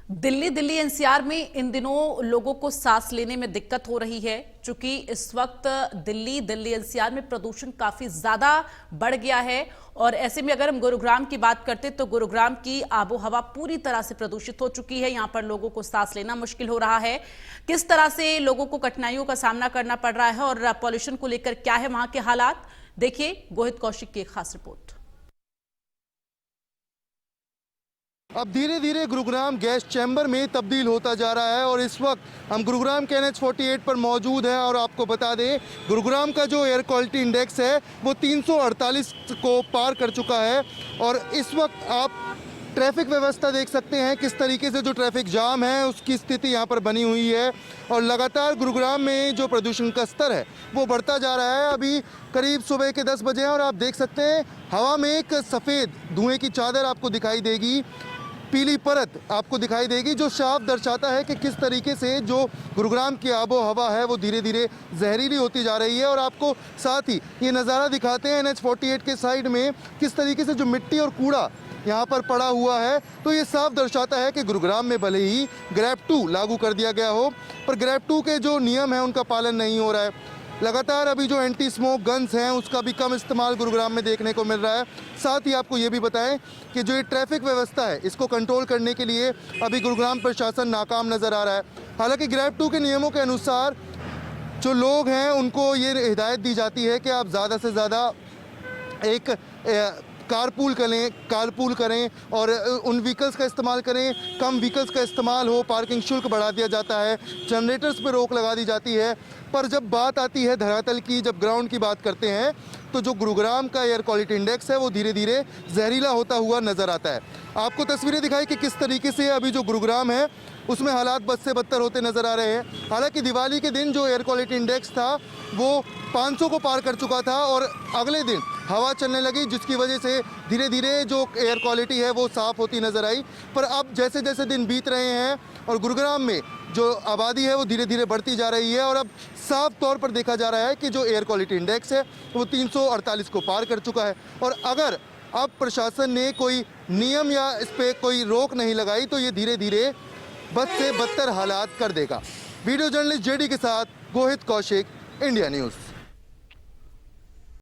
Delhi NCR में इन दिनों लोगों को सांस लेने में दिक्कत हो रही है, क्योंकि इस वक्त दिल्ली एनसीआर में प्रदूषण काफी ज्यादा बढ़ गया है। और ऐसे में अगर हम गुरुग्राम की बात करते तो गुरुग्राम की आबोहवा पूरी तरह से प्रदूषित हो चुकी है। यहां पर लोगों को सांस लेना मुश्किल हो रहा है। किस तरह से लोगों को कठिनाइयों का सामना करना पड़ रहा है और पॉल्यूशन को लेकर क्या है वहां के हालात, देखिए गोहित कौशिक की एक खास रिपोर्ट। अब धीरे धीरे गुरुग्राम गैस चैम्बर में तब्दील होता जा रहा है और इस वक्त हम गुरुग्राम के NH 48 पर मौजूद हैं। और आपको बता दें, गुरुग्राम का जो एयर क्वालिटी इंडेक्स है वो 348 को पार कर चुका है। और इस वक्त आप ट्रैफिक व्यवस्था देख सकते हैं, किस तरीके से जो ट्रैफिक जाम है उसकी स्थिति यहाँ पर बनी हुई है। और लगातार गुरुग्राम में जो प्रदूषण का स्तर है वो बढ़ता जा रहा है। अभी करीब सुबह के 10 बजे हैं और आप देख सकते हैं हवा में एक सफ़ेद धुएं की चादर आपको दिखाई देगी, पीली परत आपको दिखाई देगी, जो साफ दर्शाता है कि किस तरीके से जो गुरुग्राम की आबो हवा है वो धीरे धीरे जहरीली होती जा रही है। और आपको साथ ही ये नज़ारा दिखाते हैं NH 48 के साइड में किस तरीके से जो मिट्टी और कूड़ा यहाँ पर पड़ा हुआ है। तो ये साफ दर्शाता है कि गुरुग्राम में भले ही ग्रैब 2 लागू कर दिया गया हो, पर ग्रैब 2 के जो नियम हैं उनका पालन नहीं हो रहा है। लगातार अभी जो एंटी स्मोक गन्स हैं उसका भी कम इस्तेमाल गुरुग्राम में देखने को मिल रहा है। साथ ही आपको ये भी बताएं कि जो ये ट्रैफिक व्यवस्था है इसको कंट्रोल करने के लिए अभी गुरुग्राम प्रशासन नाकाम नज़र आ रहा है। हालांकि ग्रैब 2 के नियमों के अनुसार जो लोग हैं उनको ये हिदायत दी जाती है कि आप ज़्यादा से ज़्यादा एक कारपूल करें और उन व्हीकल्स का इस्तेमाल करें, कम व्हीकल्स का इस्तेमाल हो, पार्किंग शुल्क बढ़ा दिया जाता है, जनरेटर्स पे रोक लगा दी जाती है। पर जब बात आती है धरातल की, जब ग्राउंड की बात करते हैं, तो जो गुरुग्राम का एयर क्वालिटी इंडेक्स है वो धीरे धीरे जहरीला होता हुआ नज़र आता है। आपको तस्वीरें दिखाई कि किस तरीके से अभी जो गुरुग्राम है उसमें हालात बद से बदतर होते नज़र आ रहे हैं। हालांकि दिवाली के दिन जो एयर क्वालिटी इंडेक्स था वो 500 को पार कर चुका था और अगले दिन हवा चलने लगी, जिसकी वजह से धीरे धीरे जो एयर क्वालिटी है वो साफ़ होती नज़र आई। पर अब जैसे जैसे दिन बीत रहे हैं और गुरुग्राम में जो आबादी है वो धीरे धीरे बढ़ती जा रही है और अब साफ तौर पर देखा जा रहा है कि जो एयर क्वालिटी इंडेक्स है वो 348 को पार कर चुका है। और अगर अब प्रशासन ने कोई नियम या इस पर कोई रोक नहीं लगाई तो ये धीरे धीरे बद से बदतर हालात कर देगा। वीडियो जर्नलिस्ट JD के साथ गोहित कौशिक, इंडिया न्यूज़।